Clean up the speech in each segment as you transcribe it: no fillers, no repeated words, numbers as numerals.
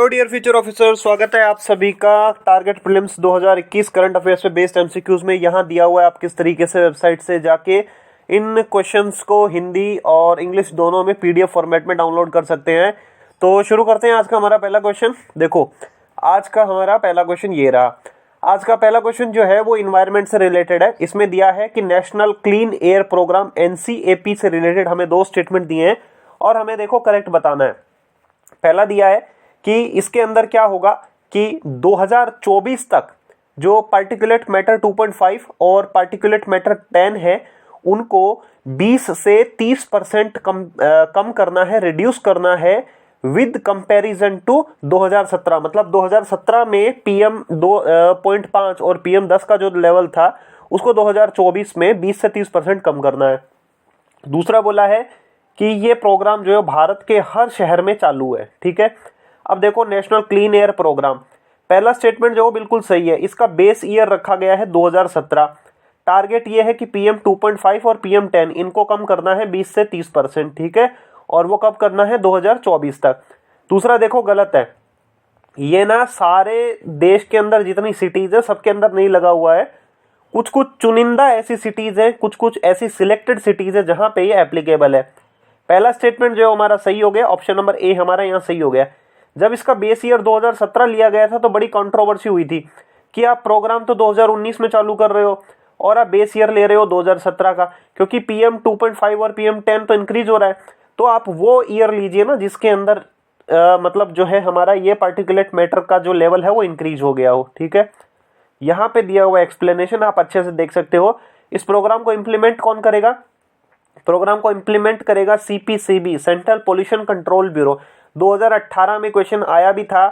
Hello dear future officer, स्वागत है आप सभी का टारगेट प्रीलिम्स 2021 करंट अफेयर्स पे बेस्ड एमसीक्यूज में। यहाँ दिया हुआ है आप किस तरीके से वेबसाइट से जाके इन क्वेश्चंस को हिंदी और इंग्लिश दोनों में पीडीएफ फॉर्मेट में डाउनलोड कर सकते हैं। तो शुरू करते हैं आज का हमारा पहला क्वेश्चन। देखो, आज का हमारा पहला क्वेश्चन ये रहा। आज का पहला क्वेश्चन जो है वो इन्वायरमेंट से रिलेटेड है। इसमें दिया है कि national clean air program NCAP से रिलेटेड हमें दो स्टेटमेंट दिए हैं और हमें देखो करेक्ट बताना है। पहला दिया है कि इसके अंदर क्या होगा कि 2024 तक जो पार्टिकुलेट मैटर 2.5 और पार्टिकुलेट मैटर 10 है उनको 20 से 30% कम करना है, रिड्यूस करना है विद कंपैरिजन टू 2017। मतलब 2017 में PM 2.5 और PM 10 का जो लेवल था उसको 2024 में 20 से 30% कम करना है। दूसरा बोला है कि ये प्रोग्राम जो है भारत के हर शहर में चालू है। ठीक है, अब देखो नेशनल क्लीन एयर प्रोग्राम, पहला स्टेटमेंट जो बिल्कुल सही है। इसका बेस ईयर रखा गया है 2017। टारगेट ये है कि PM 2.5 और PM 10 इनको कम करना है 20 से 30%। ठीक है, और वो कब करना है? 2024 तक। दूसरा देखो गलत है, ये ना सारे देश के अंदर जितनी सिटीज है सबके अंदर नहीं लगा हुआ है। कुछ कुछ चुनिंदा ऐसी सिटीज है, कुछ कुछ ऐसी सिलेक्टेड सिटीज है जहां पे ये एप्लीकेबल है। पहला स्टेटमेंट जो हमारा सही हो गया, ऑप्शन नंबर ए हमारा यहाँ सही हो गया। जब इसका बेस ईयर 2017 लिया गया था तो बड़ी कंट्रोवर्सी हुई थी कि आप प्रोग्राम तो 2019 में चालू कर रहे हो और आप बेस ईयर ले रहे हो 2017 का, क्योंकि PM 2.5 और PM 10 तो इंक्रीज हो रहा है। तो आप वो ईयर लीजिए ना जिसके अंदर मतलब जो है हमारा ये पार्टिकुलेट मैटर का जो लेवल है वो इंक्रीज हो गया हो। ठीक है, यहाँ पे दिया हुआ एक्सप्लेनेशन आप अच्छे से देख सकते हो। इस प्रोग्राम को इम्प्लीमेंट कौन करेगा? प्रोग्राम को इम्प्लीमेंट करेगा CPCB, central pollution control bureau. 2018 में क्वेश्चन आया भी था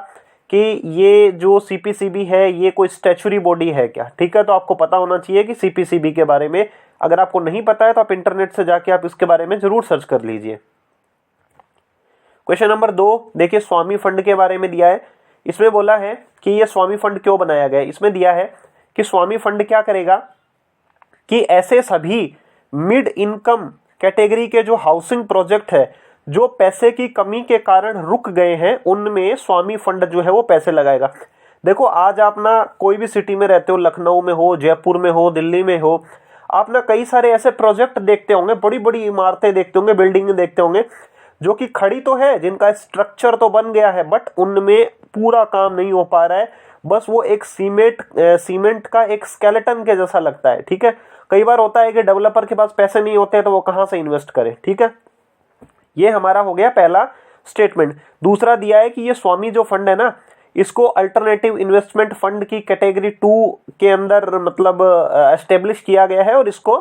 कि ये जो CPCB है ये कोई स्टैच्यूरी बॉडी है क्या? ठीक है, तो आपको पता होना चाहिए कि CPCB के बारे में। अगर आपको नहीं पता है तो आप इंटरनेट से जाके आप इसके बारे में जरूर सर्च कर लीजिए। क्वेश्चन नंबर 2 देखिए, स्वामी फंड के बारे में दिया है। इसमें बोला है कि ये स्वामी फंड क्यों बनाया गया है। इसमें दिया है कि स्वामी फंड क्या करेगा कि ऐसे सभी मिड इनकम कैटेगरी के जो हाउसिंग प्रोजेक्ट है जो पैसे की कमी के कारण रुक गए हैं उनमें स्वामी फंड जो है वो पैसे लगाएगा। देखो, आज आप ना कोई भी सिटी में रहते हो, लखनऊ में हो, जयपुर में हो, दिल्ली में हो, आप ना कई सारे ऐसे प्रोजेक्ट देखते होंगे, बड़ी बड़ी इमारतें देखते होंगे, बिल्डिंग देखते होंगे जो कि खड़ी तो है, जिनका स्ट्रक्चर तो बन गया है बट उनमें पूरा काम नहीं हो पा रहा है। बस वो एक सीमेंट का एक स्केलेटन के जैसा लगता है। ठीक है, कई बार होता है कि डेवलपर के पास पैसे नहीं होते तो वो कहां से इन्वेस्ट करे। ठीक है, ये हमारा हो गया पहला स्टेटमेंट। दूसरा दिया है कि ये स्वामी जो फंड है ना, इसको अल्टरनेटिव इन्वेस्टमेंट फंड की कैटेगरी 2 के अंदर मतलब एस्टेब्लिश किया गया है और इसको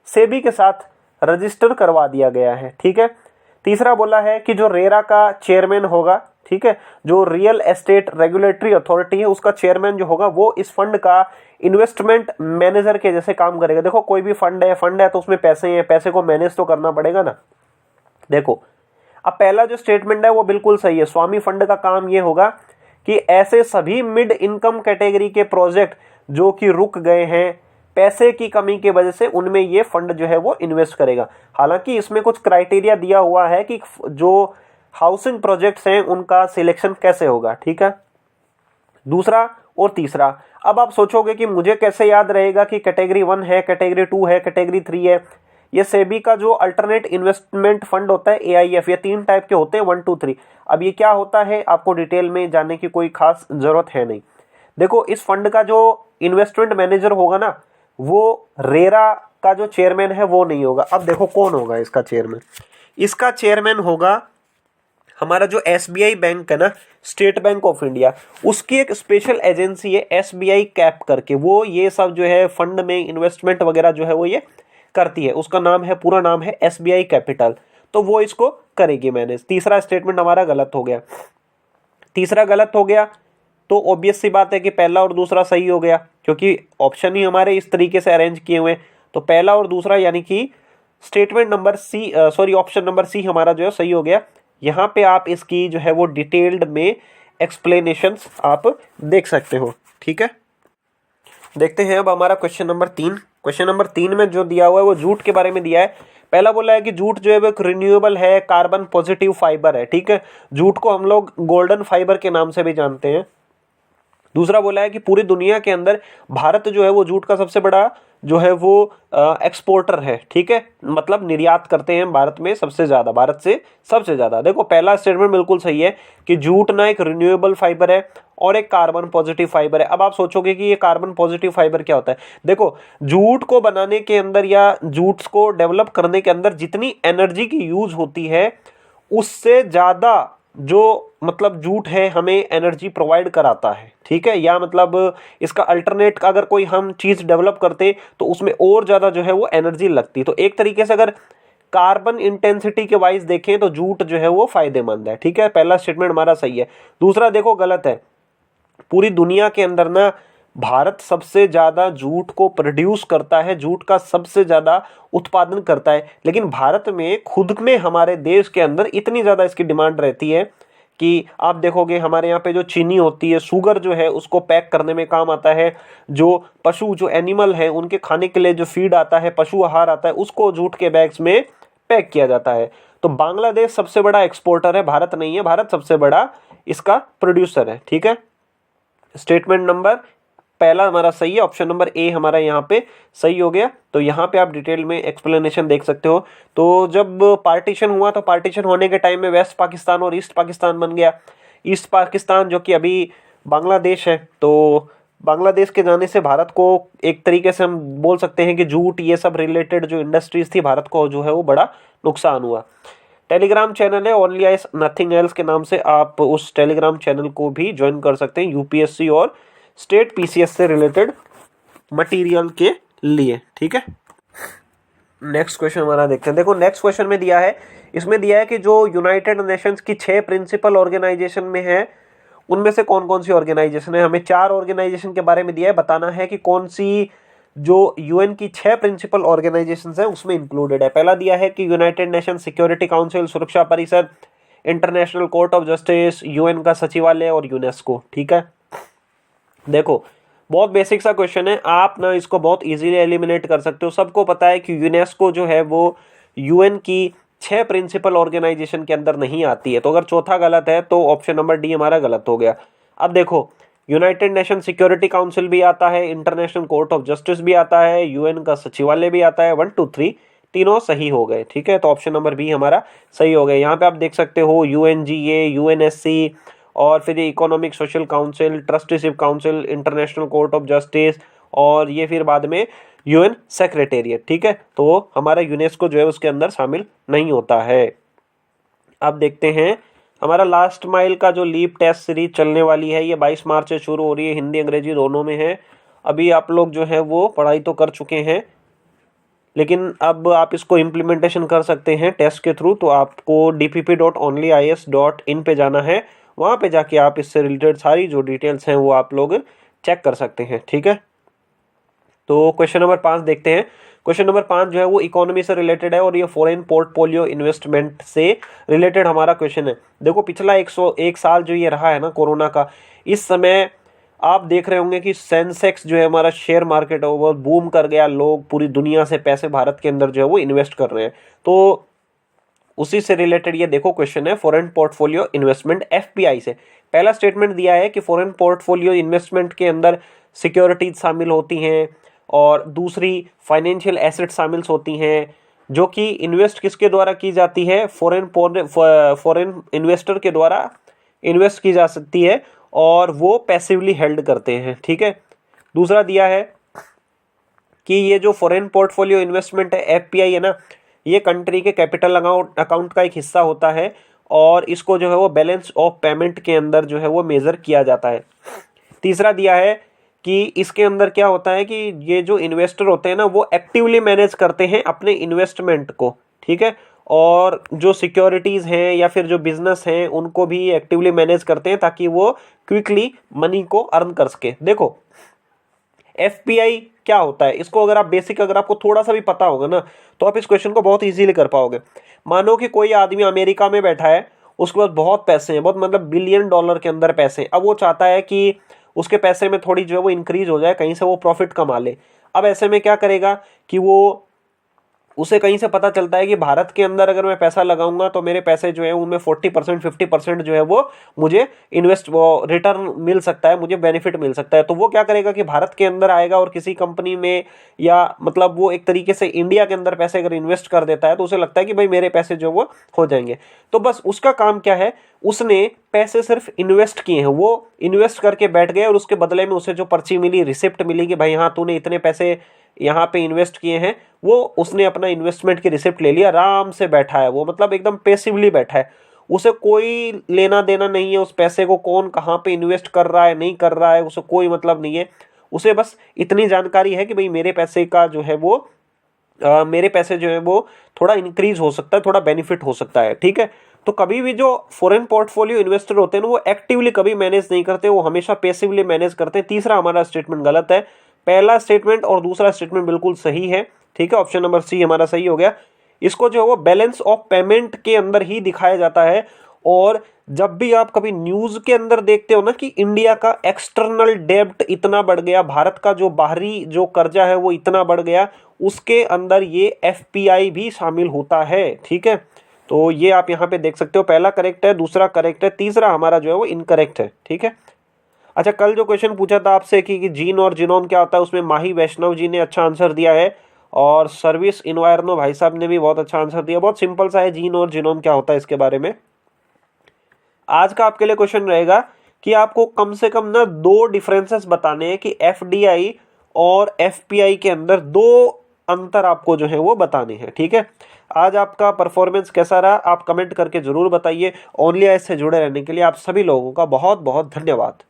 सेबी के साथ रजिस्टर करवा दिया गया है। ठीक है, तीसरा बोला है कि जो रेरा का चेयरमैन होगा, ठीक है, जो रियल एस्टेट रेगुलेटरी अथॉरिटी है उसका चेयरमैन जो होगा वो इस फंड का इन्वेस्टमेंट मैनेजर के जैसे काम करेगा। देखो, कोई भी फंड है तो उसमें पैसे हैं, पैसे को मैनेज तो करना पड़ेगा ना। देखो, अब पहला जो स्टेटमेंट है वो बिल्कुल सही है। स्वामी फंड का काम ये होगा कि ऐसे सभी मिड इनकम कैटेगरी के प्रोजेक्ट जो कि रुक गए हैं पैसे की कमी की वजह से, उनमें ये फंड जो है वो इन्वेस्ट करेगा। हालांकि इसमें कुछ क्राइटेरिया दिया हुआ है कि जो हाउसिंग प्रोजेक्ट्स हैं उनका सिलेक्शन कैसे होगा। ठीक है, दूसरा और तीसरा। अब आप सोचोगे कि मुझे कैसे याद रहेगा कि कैटेगरी 1 है, कैटेगरी 2 है, कैटेगरी 3 है। ये सेबी का जो अल्टरनेट इन्वेस्टमेंट फंड होता है AIF, ये 3 टाइप के होते हैं, 1 2 3। अब ये क्या होता है आपको डिटेल में जानने की कोई खास जरूरत है नहीं। देखो, इस फंड का जो इन्वेस्टमेंट मैनेजर होगा ना, वो रेरा का जो चेयरमैन है वो नहीं होगा। अब देखो कौन होगा इसका चेयरमैन। इसका चेयरमैन होगा हमारा जो SBI बैंक है ना, स्टेट बैंक ऑफ इंडिया, उसकी एक स्पेशल एजेंसी है SBI कैप करके। वो ये सब जो है फंड में इन्वेस्टमेंट वगैरह जो है वो ये करती है। उसका नाम है, पूरा नाम है SBI कैपिटल। तो वो इसको करेगी मैनेज। तीसरा स्टेटमेंट हमारा गलत हो गया। तीसरा गलत हो गया तो ऑब्वियस सी बात है कि पहला और दूसरा सही हो गया, क्योंकि ऑप्शन ही हमारे इस तरीके से अरेंज किए हुए। तो पहला और दूसरा यानी कि statement number option number C हमारा जो है सही हो गया। यहाँ पे आप इसकी जो है वो डिटेल्ड में एक्सप्लेनेशंस आप देख सकते हो। ठीक है, देखते हैं अब हमारा क्वेश्चन नंबर 3। क्वेश्चन नंबर 3 में जो दिया हुआ है वो जूट के बारे में दिया है। पहला बोला है कि जूट जो है वो एक रिन्यूएबल है, कार्बन पॉजिटिव फाइबर है। ठीक है, जूट को हम लोग गोल्डन फाइबर के नाम से भी जानते हैं। दूसरा बोला है कि पूरी दुनिया के अंदर भारत जो है वो जूट का सबसे बड़ा जो है वो एक्सपोर्टर है। ठीक है, मतलब निर्यात करते हैं भारत में सबसे ज्यादा, भारत से सबसे ज्यादा। देखो पहला स्टेटमेंट बिल्कुल सही है कि जूट ना एक रिन्यूएबल फाइबर है और एक कार्बन पॉजिटिव फाइबर है। अब आप सोचोगे कि ये कार्बन पॉजिटिव फाइबर क्या होता है। देखो जूट को बनाने के अंदर या जूट को डेवलप करने के अंदर जितनी एनर्जी की यूज होती है उससे ज्यादा जो मतलब जूट है हमें एनर्जी प्रोवाइड कराता है। ठीक है, या मतलब इसका अल्टरनेट अगर कोई हम चीज डेवलप करते तो उसमें और ज्यादा जो है वो एनर्जी लगती। तो एक तरीके से अगर कार्बन इंटेंसिटी के वाइज देखें तो जूट जो है वो फायदेमंद है। ठीक है, पहला स्टेटमेंट हमारा सही है। दूसरा देखो गलत है। पूरी दुनिया के अंदर ना भारत सबसे ज्यादा जूट को प्रोड्यूस करता है, जूट का सबसे ज्यादा उत्पादन करता है, लेकिन भारत में खुद में हमारे देश के अंदर इतनी ज्यादा इसकी डिमांड रहती है कि आप देखोगे हमारे यहाँ पे जो चीनी होती है, शुगर जो है उसको पैक करने में काम आता है। जो पशु जो एनिमल है उनके खाने के लिए जो फीड आता है, पशु आहार आता है, उसको जूट के बैग्स में पैक किया जाता है। तो बांग्लादेश सबसे बड़ा एक्सपोर्टर है, भारत नहीं है। भारत सबसे बड़ा इसका प्रोड्यूसर है। ठीक है, स्टेटमेंट नंबर पहला हमारा सही है, ऑप्शन नंबर ए हमारा यहाँ पे सही हो गया। तो यहाँ पे आप डिटेल में एक्सप्लेनेशन देख सकते हो। तो जब पार्टीशन हुआ तो पार्टीशन होने के टाइम में वेस्ट पाकिस्तान और ईस्ट पाकिस्तान बन गया। ईस्ट पाकिस्तान जो कि अभी बांग्लादेश है, तो बांग्लादेश के जाने से भारत को एक तरीके से हम बोल सकते हैं कि जूट ये सब रिलेटेड जो इंडस्ट्रीज थी भारत को जो है वो बड़ा नुकसान हुआ। टेलीग्राम चैनल है ओनली आइस नथिंग एल्स के नाम से, आप उस टेलीग्राम चैनल को भी ज्वाइन कर सकते हैं यूपीएससी और स्टेट पीसीएस से रिलेटेड मटेरियल के लिए। ठीक है, नेक्स्ट क्वेश्चन हमारा देखते हैं। देखो नेक्स्ट क्वेश्चन में दिया है, इसमें दिया है कि जो यूनाइटेड नेशंस की 6 प्रिंसिपल ऑर्गेनाइजेशन में है उनमें से कौन कौन सी ऑर्गेनाइजेशन है। हमें 4 ऑर्गेनाइजेशन के बारे में दिया है, बताना है कि कौन सी जो यूएन की 6 प्रिंसिपल ऑर्गेनाइजेशंस है उसमें इंक्लूडेड है। पहला दिया है कि यूनाइटेड नेशन सिक्योरिटी काउंसिल, सुरक्षा परिषद, international court of justice, UN का सचिवालय और यूनेस्को। ठीक है, देखो बहुत बेसिक सा क्वेश्चन है, आप ना इसको बहुत इजीली एलिमिनेट कर सकते हो। सबको पता है कि यूनेस्को जो है वो यूएन की 6 प्रिंसिपल ऑर्गेनाइजेशन के अंदर नहीं आती है। तो अगर चौथा गलत है तो ऑप्शन नंबर डी हमारा गलत हो गया। अब देखो यूनाइटेड नेशन सिक्योरिटी काउंसिल भी आता है, इंटरनेशनल कोर्ट ऑफ जस्टिस भी आता है, यूएन का सचिवालय भी आता है। 1 2 3 तीनों सही हो गए। ठीक है, तो ऑप्शन नंबर बी हमारा सही हो गया। यहाँ पे आप देख सकते हो यूएनजीए, यूएनएससी और फिर economic social council, trusteeship council, international court of justice और ये फिर बाद में यूएन सेक्रेटेरिएट। ठीक है, तो हमारा यूनेस्को जो है उसके अंदर शामिल नहीं होता है। अब देखते हैं हमारा लास्ट माइल का जो लीप टेस्ट सीरीज चलने वाली है, ये 22 मार्च से शुरू हो रही है, हिंदी अंग्रेजी दोनों में है। अभी आप लोग जो है वो पढ़ाई तो कर चुके हैं, लेकिन अब आप इसको इम्प्लीमेंटेशन कर सकते हैं टेस्ट के थ्रू। तो आपको dpp.onlyis.in पे जाना है, वहाँ पे जाके आप इससे रिलेटेड सारी जो डिटेल्स हैं वो आप लोग चेक कर सकते हैं। ठीक है, तो क्वेश्चन नंबर 5 देखते हैं। क्वेश्चन नंबर 5 जो है वो इकोनॉमी से रिलेटेड है और ये फॉरेन पोर्टफोलियो इन्वेस्टमेंट से रिलेटेड हमारा क्वेश्चन है। देखो पिछला 101 साल जो ये रहा है ना कोरोना का, इस समय आप देख रहे होंगे कि सेंसेक्स जो है हमारा शेयर मार्केट है वो बूम कर गया। लोग पूरी दुनिया से पैसे भारत के अंदर जो है वो इन्वेस्ट कर रहे हैं। तो उसी से रिलेटेड ये देखो क्वेश्चन है फॉरेन पोर्टफोलियो इन्वेस्टमेंट एफपीआई से। पहला स्टेटमेंट दिया है कि फॉरेन पोर्टफोलियो इन्वेस्टमेंट के अंदर सिक्योरिटीज शामिल होती हैं और दूसरी फाइनेंशियल एसेट शामिल होती हैं, जो कि इन्वेस्ट किसके द्वारा की जाती है, फॉरेन इन्वेस्टर के द्वारा इन्वेस्ट की जा सकती है और वो पैसिवली हेल्ड करते हैं। ठीक है, दूसरा दिया है कि ये जो फॉरेन पोर्टफोलियो इन्वेस्टमेंट है एफपीआई है ना, ये कंट्री के कैपिटल अकाउंट का एक हिस्सा होता है और इसको जो है वो बैलेंस ऑफ पेमेंट के अंदर जो है वो मेजर किया जाता है। तीसरा दिया है कि इसके अंदर क्या होता है कि ये जो इन्वेस्टर होते हैं ना वो एक्टिवली मैनेज करते हैं अपने इन्वेस्टमेंट को। ठीक है, और जो सिक्योरिटीज हैं या फिर जो बिजनेस हैं उनको भी एक्टिवली मैनेज करते हैं ताकि वो क्विकली मनी को अर्न कर सके। देखो एफपीआई क्या होता है, इसको अगर आप बेसिक अगर आपको थोड़ा सा भी पता होगा ना तो आप इस क्वेश्चन को बहुत इजीली कर पाओगे। मानो कि कोई आदमी अमेरिका में बैठा है, उसके पास बहुत पैसे हैं, बहुत मतलब बिलियन डॉलर के अंदर पैसे। अब वो चाहता है कि उसके पैसे में थोड़ी जो है वो इंक्रीज हो जाए, कहीं से वो प्रॉफिट कमा ले। अब ऐसे में क्या करेगा कि वो उसे कहीं से पता चलता है कि भारत के अंदर अगर मैं पैसा लगाऊंगा तो मेरे पैसे जो है उनमें 40% 50% जो है वो मुझे रिटर्न मिल सकता है, मुझे बेनिफिट मिल सकता है। तो वो क्या करेगा कि भारत के अंदर आएगा और किसी कंपनी में, या मतलब वो एक तरीके से इंडिया के अंदर पैसे अगर इन्वेस्ट कर देता है तो उसे लगता है कि भाई मेरे पैसे जो वो हो जाएंगे। तो बस उसका काम क्या है, उसने पैसे सिर्फ इन्वेस्ट किए हैं, वो इन्वेस्ट करके बैठ गए और उसके बदले में उसे जो पर्ची मिली, रिसिप्ट मिली कि भाई हाँ तूने इतने पैसे यहाँ पे इन्वेस्ट किए हैं, वो उसने अपना इन्वेस्टमेंट की रिसिप्ट ले लिया, आराम से बैठा है वो, मतलब एकदम पैसिवली बैठा है। उसे कोई लेना देना नहीं है उस पैसे को कौन कहाँ पे इन्वेस्ट कर रहा है नहीं कर रहा है, उसे कोई मतलब नहीं है। उसे बस इतनी जानकारी है कि भाई मेरे पैसे का जो है वो मेरे पैसे जो है वो थोड़ा इंक्रीज हो सकता है, थोड़ा बेनिफिट हो सकता है। ठीक है, तो कभी भी जो फॉरेन पोर्टफोलियो इन्वेस्टर होते हैं ना, वो एक्टिवली कभी मैनेज नहीं करते, वो हमेशा पैसिवली मैनेज करते हैं। तीसरा हमारा स्टेटमेंट गलत है, पहला स्टेटमेंट और दूसरा स्टेटमेंट बिल्कुल सही है। ठीक है, ऑप्शन नंबर सी हमारा सही हो गया। इसको जो है वो बैलेंस ऑफ पेमेंट के अंदर ही दिखाया जाता है। और जब भी आप कभी न्यूज के अंदर देखते हो ना कि इंडिया का एक्सटर्नल डेब्ट इतना बढ़ गया, भारत का जो बाहरी जो कर्जा है वो इतना बढ़ गया, उसके अंदर ये एफपीआई भी शामिल होता है। ठीक है, तो ये आप यहाँ पे देख सकते हो, पहला करेक्ट है, दूसरा करेक्ट है, तीसरा हमारा जो है वो इनकरेक्ट है। ठीक है, अच्छा कल जो क्वेश्चन पूछा था आपसे कि जीन और जीनोम क्या होता है, उसमें माही वैष्णव जी ने अच्छा आंसर दिया है, और सर्विस इन्वायरनो भाई साहब ने भी बहुत अच्छा आंसर दिया। बहुत सिंपल सा है जीन और जीनोम क्या होता है इसके बारे में। आज का आपके लिए क्वेश्चन रहेगा कि आपको कम से कम ना दो डिफरेंसेस बताने हैं कि एफडीआई और एफपीआई के अंदर दो अंतर आपको जो है वो बताने हैं। ठीक है, आज आपका परफॉर्मेंस कैसा रहा आप कमेंट करके जरूर बताइए। ओनली आइज से जुड़े रहने के लिए आप सभी लोगों का बहुत बहुत धन्यवाद।